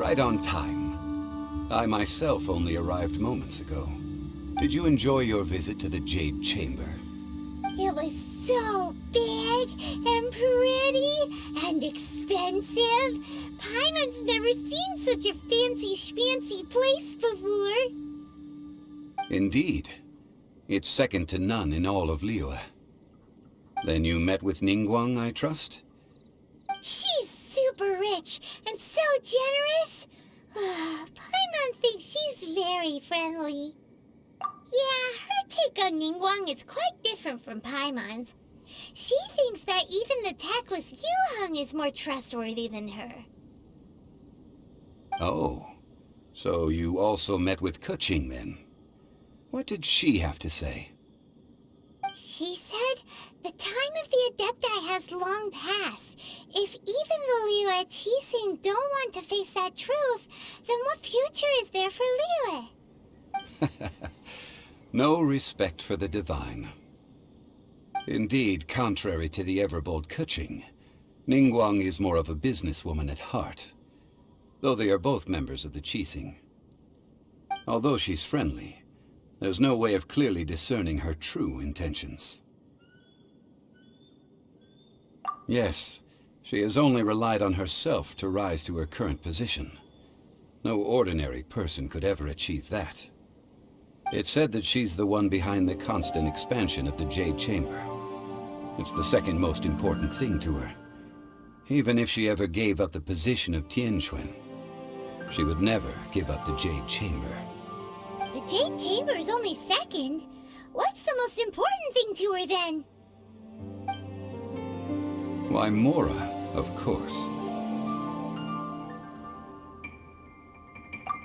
Right on time. I myself only arrived moments ago. Did you enjoy your visit to the Jade Chamber? It was so big and pretty and expensive. Paimon's never seen such a fancy schmancy place before. Indeed. It's second to none in all of Liyue. Then you met with Ningguang, I trust? She's super rich and so generous. Paimon thinks she's very friendly. Yeah, her take on Ningguang is quite different from Paimon's. She thinks that even the tactless Yuheng is more trustworthy than her. Oh, so you also met with Keqing then? What did she have to say? She said the time of the Adepti has long passed. If even the Liyue Qixing don't want to face that truth, then what future is there for Liyue? No respect for the divine. Indeed, contrary to the ever-bold Keqing, Ningguang is more of a businesswoman at heart, though they are both members of the Qixing. Although she's friendly, there's no way of clearly discerning her true intentions. Yes, she has only relied on herself to rise to her current position. No ordinary person could ever achieve that. It's said that she's the one behind the constant expansion of the Jade Chamber. It's the second most important thing to her. Even if she ever gave up the position of Tianquan, she would never give up the Jade Chamber. The Jade Chamber is only second. What's the most important thing to her then? Why, Mora, of course.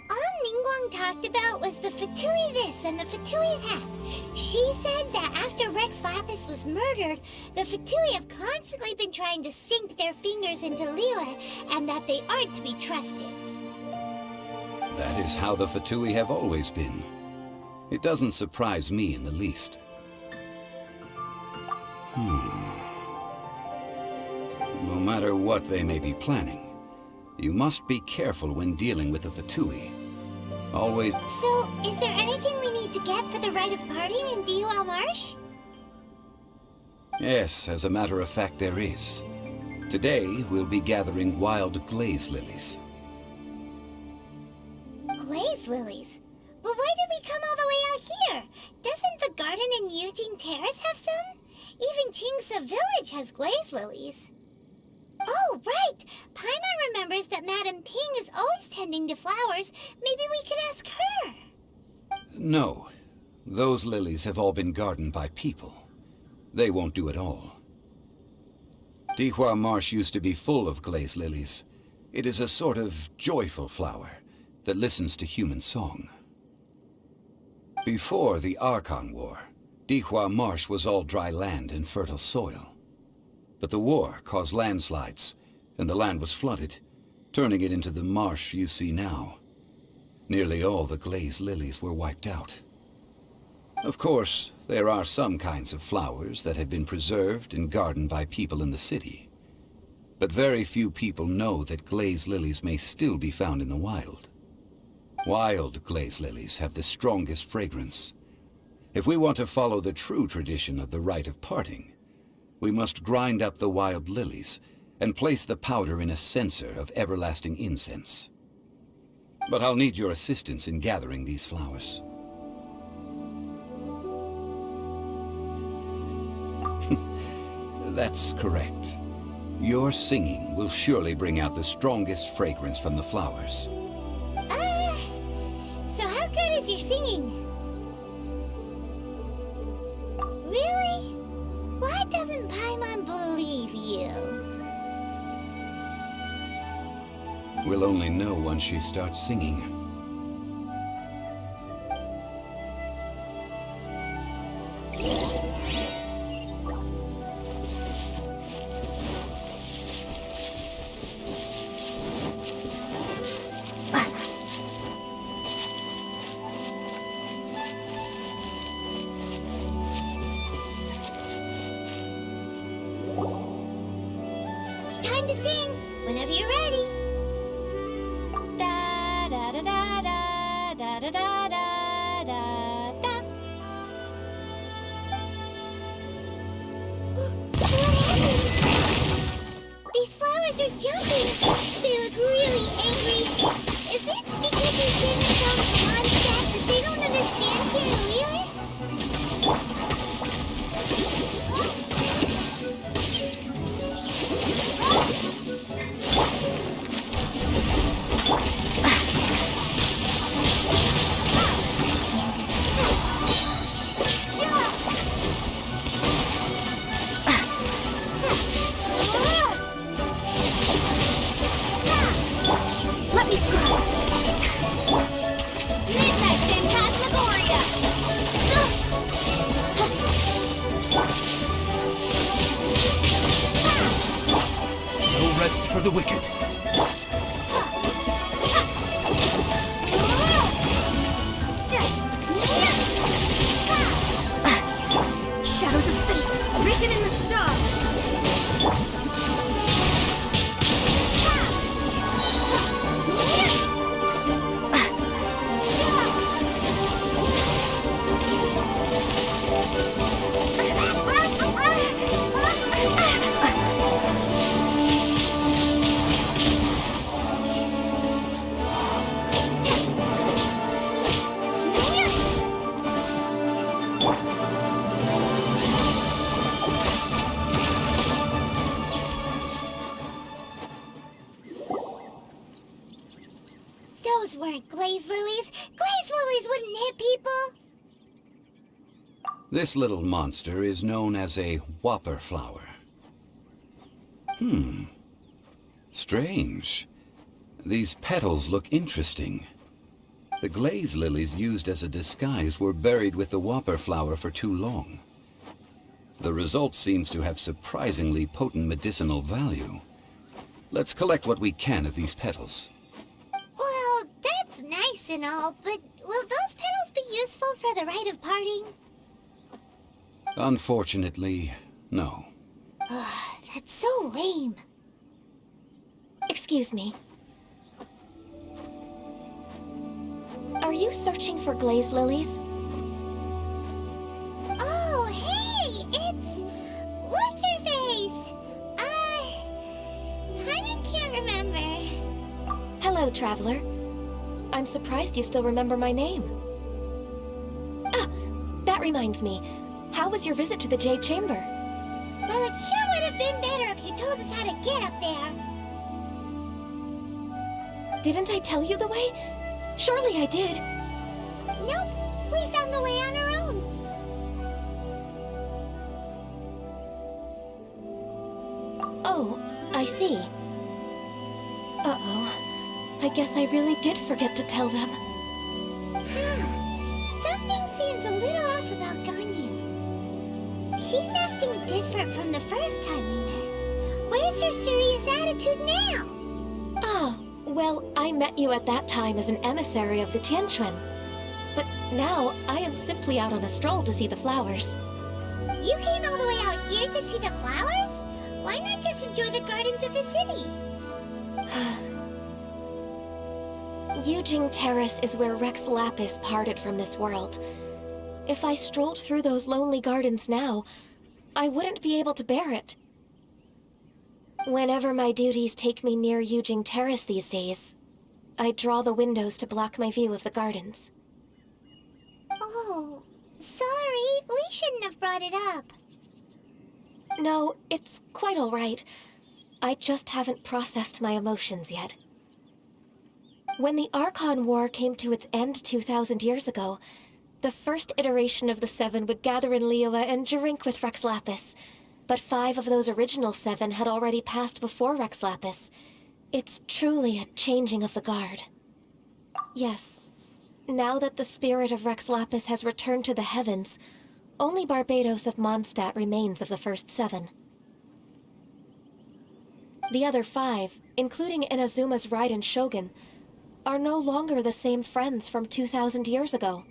All Ningguang talked about was the Fatui this and the Fatui that. She said that after Rex Lapis was murdered, the Fatui have constantly been trying to sink their fingers into Liyue, and that they aren't to be trusted. That is how the Fatui have always been. It doesn't surprise me in the least. No matter what they may be planning, you must be careful when dealing with the Fatui. Always... So, is there anything we need to get for the rite of parting in Diwa Marsh? Yes, as a matter of fact, there is. Today, we'll be gathering wild glaze lilies. Glaze lilies? Well, why did we come all the way out here? Doesn't the garden in Yujing Terrace have some? Even Qingse Village has glaze lilies. Oh, right! Paimon remembers that Madame Ping is always tending to flowers. Maybe we could ask her. No. Those lilies have all been gardened by people. They won't do it all. Dihua Marsh used to be full of glaze lilies. It is a sort of joyful flower that listens to human song. Before the Archon War, Dihua Marsh was all dry land and fertile soil. But the war caused landslides, and the land was flooded, turning it into the marsh you see now. Nearly all the glaze lilies were wiped out. Of course, there are some kinds of flowers that have been preserved and gardened by people in the city. But very few people know that glaze lilies may still be found in the wild. Wild glaze lilies have the strongest fragrance. If we want to follow the true tradition of the rite of parting, we must grind up the wild lilies and place the powder in a censer of everlasting incense. But I'll need your assistance in gathering these flowers. That's correct. Your singing will surely bring out the strongest fragrance from the flowers. So how good is your singing? Really? Why doesn't Paimon believe you? We'll only know once she starts singing. Time to sing, whenever you're ready. Da da da da da da. What happened? These flowers are jumping. They look really angry. Is it because they're getting from Mondstadt that they don't understand Canalier? Let me scream! Midnight Phantasmagoria! No rest for the wicked. Shadows of fate, written in the stars! Those weren't glaze lilies. Glaze lilies wouldn't hit people. This little monster is known as a whopper flower. Strange. These petals look interesting. The glaze lilies used as a disguise were buried with the whopper flower for too long. The result seems to have surprisingly potent medicinal value. Let's collect what we can of these petals. Well, that's nice and all, but will those petals be useful for the rite of parting? Unfortunately, no. That's so lame. Excuse me. Are you searching for glaze lilies? Oh, hey! It's... What's-her-face? Paimon can't remember. Hello, traveler. I'm surprised you still remember my name. Ah, that reminds me. How was your visit to the Jade Chamber? Well, it sure would have been better if you told us how to get up there. Didn't I tell you the way? Surely I did. Nope, we found the way on our own. Oh, I see. Uh-oh. I guess I really did forget to tell them. Something seems a little off about Ganyu. She's acting different from the first time we met. Where's her serious attitude now? Oh, well, I met you at that time as an emissary of the Tianquan. But now, I am simply out on a stroll to see the flowers. You came all the way out here to see the flowers? Why not just enjoy the gardens of the city? Yujing Terrace is where Rex Lapis parted from this world. If I strolled through those lonely gardens now, I wouldn't be able to bear it. Whenever my duties take me near Yujing Terrace these days, I draw the windows to block my view of the gardens. Oh, sorry. We shouldn't have brought it up. No, it's quite all right. I just haven't processed my emotions yet. When the Archon War came to its end 2,000 years ago, the first iteration of the Seven would gather in Liyue and drink with Rex Lapis. But 5 of those original 7 had already passed before Rex Lapis. It's truly a changing of the guard. Yes, now that the spirit of Rex Lapis has returned to the heavens, only Barbados of Mondstadt remains of the first 7. The other 5, including Inazuma's Raiden Shogun, are no longer the same friends from 2,000 years ago.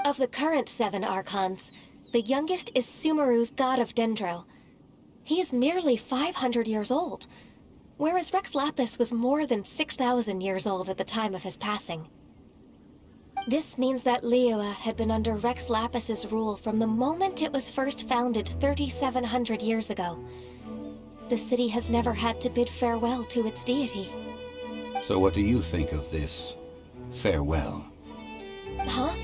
Of the current 7 Archons, the youngest is Sumeru's god of Dendro. He is merely 500 years old, whereas Rex Lapis was more than 6,000 years old at the time of his passing. This means that Liyue had been under Rex Lapis's rule from the moment it was first founded 3,700 years ago. The city has never had to bid farewell to its deity. So what do you think of this farewell? Huh?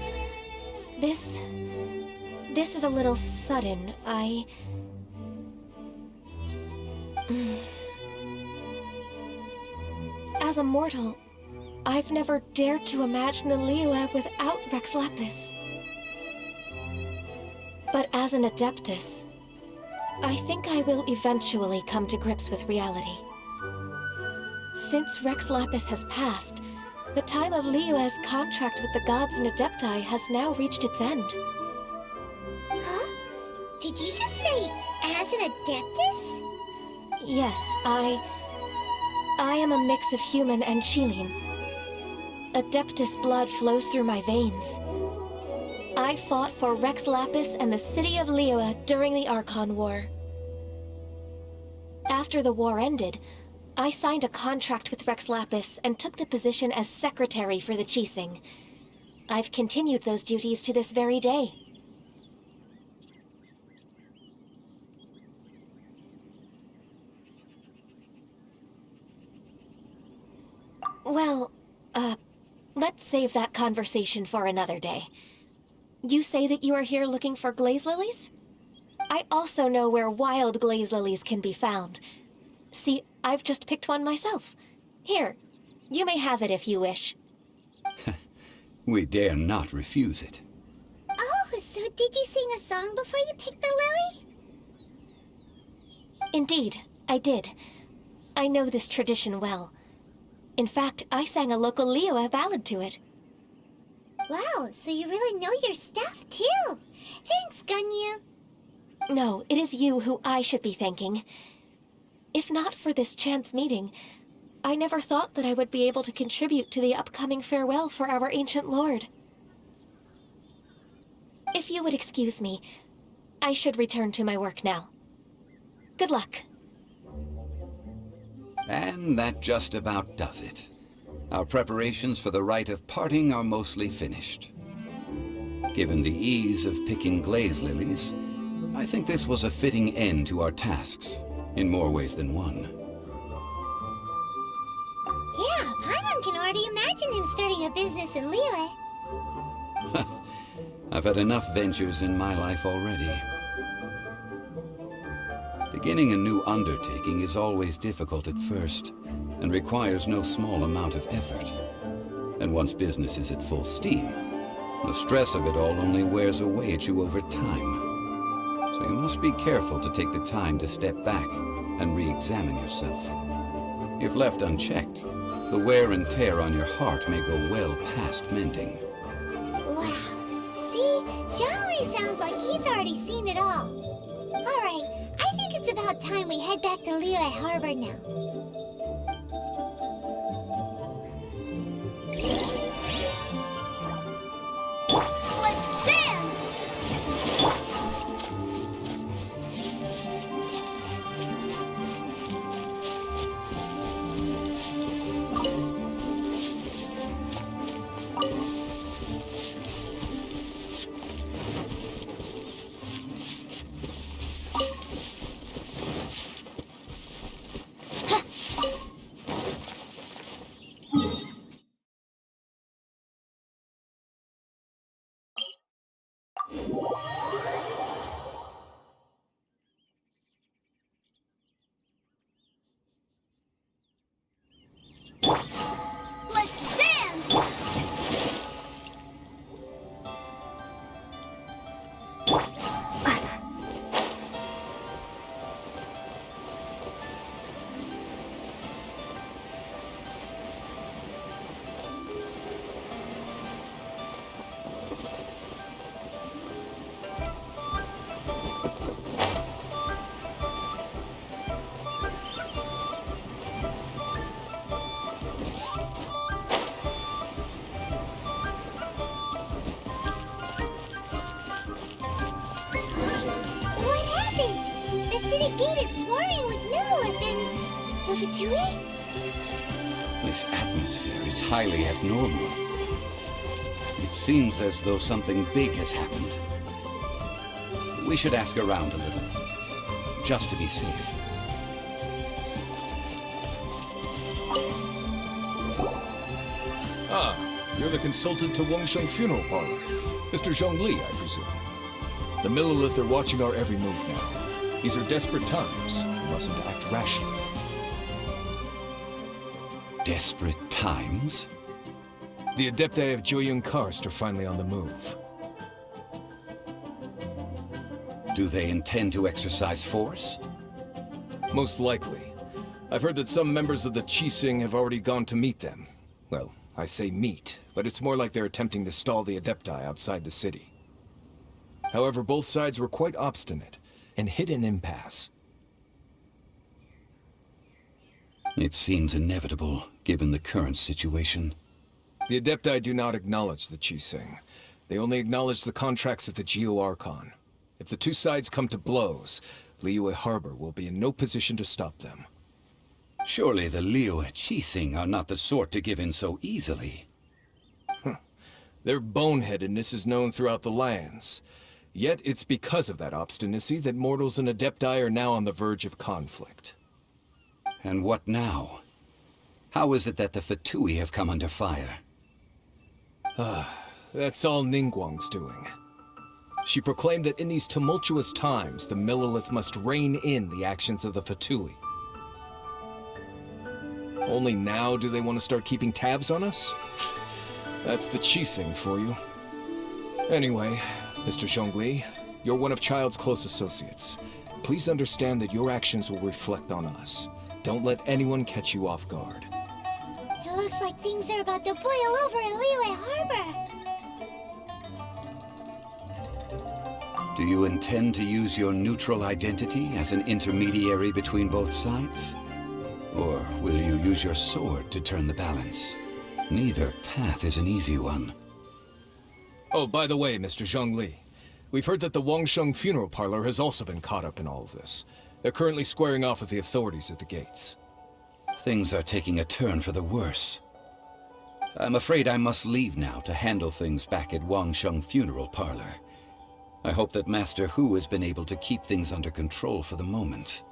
This is a little sudden. As a mortal, I've never dared to imagine a Liyue without Rex Lapis. But as an Adeptus, I think I will eventually come to grips with reality. Since Rex Lapis has passed, the time of Liyue's contract with the gods and Adepti has now reached its end. Huh? Did you just say, as an Adeptus? Yes, I am a mix of human and Chilean. Adeptus blood flows through my veins. I fought for Rex Lapis and the city of Liyue during the Archon War. After the war ended, I signed a contract with Rex Lapis and took the position as secretary for the Qixing. I've continued those duties to this very day. Well, let's save that conversation for another day. You say that you are here looking for glaze lilies? I also know where wild glaze lilies can be found. See, I've just picked one myself. Here, you may have it if you wish. We dare not refuse it. Oh, so did you sing a song before you picked the lily? Indeed, I did. I know this tradition well. In fact, I sang a local Liyue ballad to it. Wow, so you really know your stuff, too. Thanks, Gunyu. No, it is you who I should be thanking. If not for this chance meeting, I never thought that I would be able to contribute to the upcoming farewell for our ancient lord. If you would excuse me, I should return to my work now. Good luck. And that just about does it. Our preparations for the rite of parting are mostly finished. Given the ease of picking glaze lilies, I think this was a fitting end to our tasks, in more ways than one. Yeah, Paimon can already imagine him starting a business in Liyue. I've had enough ventures in my life already. Beginning a new undertaking is always difficult at first, and requires no small amount of effort. And once business is at full steam, the stress of it all only wears away at you over time. So you must be careful to take the time to step back and re-examine yourself. If left unchecked, the wear and tear on your heart may go well past mending. Wow. See? Xiaoli sounds like he's already seen it all. Alright, I think it's about time we head back to Liyue Harbor now. Let's dance! Let's dance! What happened? The city gate is swarming with Millilith and... Movitui? This atmosphere is highly abnormal. Seems as though something big has happened. We should ask around a little, just to be safe. Ah, you're the consultant to Wangsheng Funeral Parlor. Mr. Zhongli, I presume. The Millilith are watching our every move now. These are desperate times. We mustn't act rashly. Desperate times? The Adepti of Joyun Karst are finally on the move. Do they intend to exercise force? Most likely. I've heard that some members of the Qixing have already gone to meet them. Well, I say meet, but it's more like they're attempting to stall the Adepti outside the city. However, both sides were quite obstinate and hit an impasse. It seems inevitable, given the current situation. The Adepti do not acknowledge the Qixing. They only acknowledge the contracts of the Geo-Archon. If the two sides come to blows, Liyue Harbor will be in no position to stop them. Surely the Liyue Qixing are not the sort to give in so easily. Their boneheadedness is known throughout the lands. Yet it's because of that obstinacy that mortals and Adepti are now on the verge of conflict. And what now? How is it that the Fatui have come under fire? That's all Ningguang's doing. She proclaimed that in these tumultuous times, the Millilith must rein in the actions of the Fatui. Only now do they want to start keeping tabs on us? That's the Qixing for you. Anyway, Mr. Zhongli, you're one of Child's close associates. Please understand that your actions will reflect on us. Don't let anyone catch you off guard. It looks like things are about to boil over in Liyue Harbor. Do you intend to use your neutral identity as an intermediary between both sides? Or will you use your sword to turn the balance? Neither path is an easy one. Oh, by the way, Mr. Zhongli, we've heard that the Wangsheng Funeral Parlor has also been caught up in all of this. They're currently squaring off with the authorities at the gates. Things are taking a turn for the worse. I'm afraid I must leave now to handle things back at Wangsheng Funeral Parlor. I hope that Master Hu has been able to keep things under control for the moment.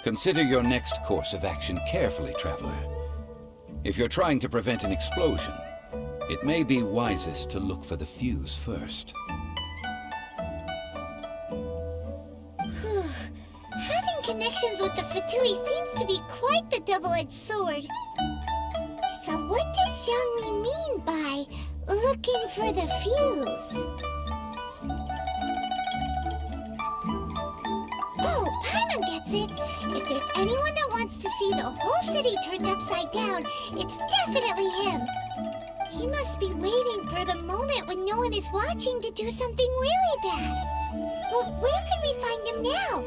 Consider your next course of action carefully, Traveler. If you're trying to prevent an explosion, it may be wisest to look for the fuse first. Having connections with the Fatui seems to be quite the double-edged sword. So what does Zhongli mean by looking for the fuse? Oh, Paimon gets it. If there's anyone that wants to see the whole city turned upside down, it's definitely him. He must be waiting for the moment when no one is watching to do something really bad. Well, where can we find him now?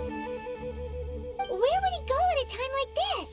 Where would he go at a time like this?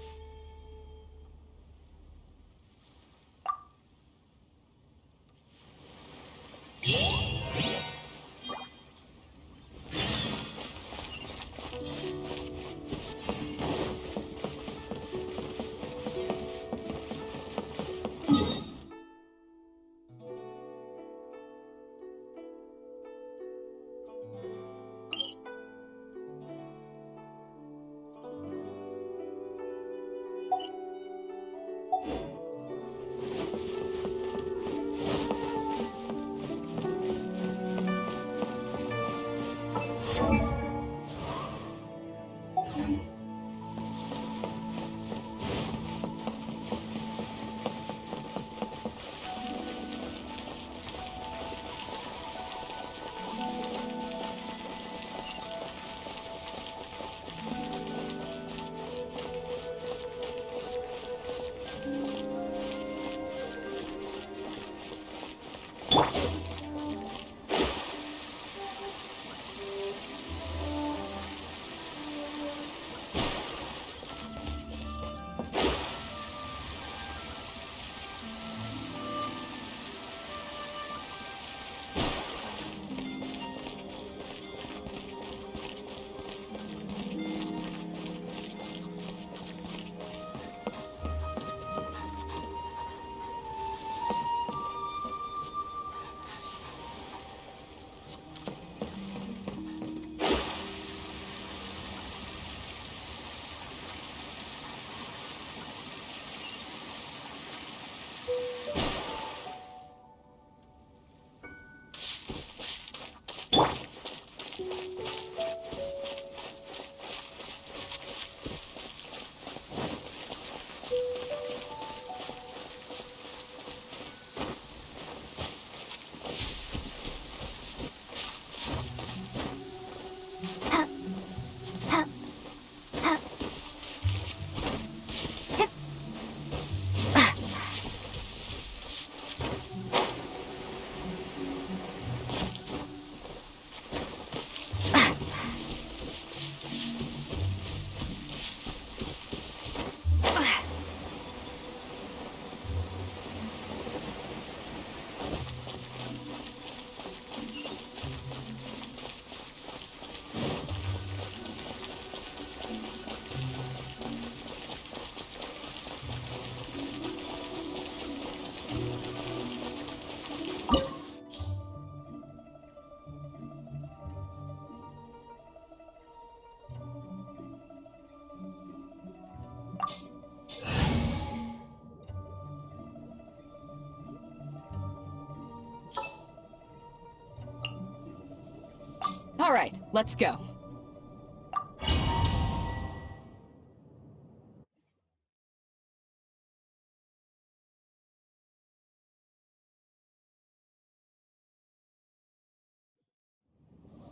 All right, let's go.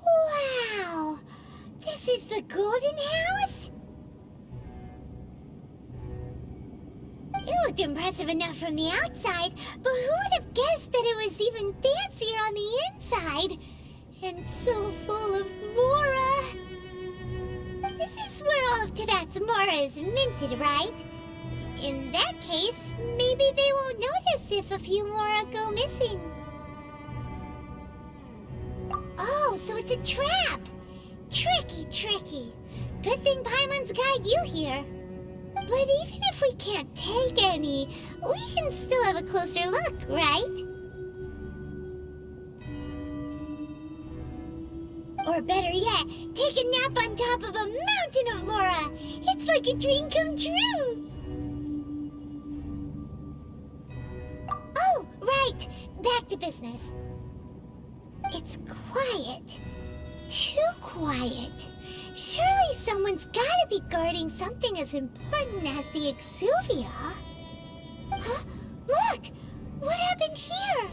Wow! This is the Golden House? It looked impressive enough from the outside, but who would have guessed that it was even fancier on the inside? And so full of mora. This is where all of Teyvat's mora is minted, right? In that case, maybe they won't notice if a few mora go missing. Oh, so it's a trap! Tricky, tricky. Good thing Paimon's got you here. But even if we can't take any, we can still have a closer look, right? Or better yet, take a nap on top of a mountain of mora! It's like a dream come true! Oh, right! Back to business. It's quiet. Too quiet. Surely someone's gotta be guarding something as important as the Exuvia. Huh? Look! What happened here?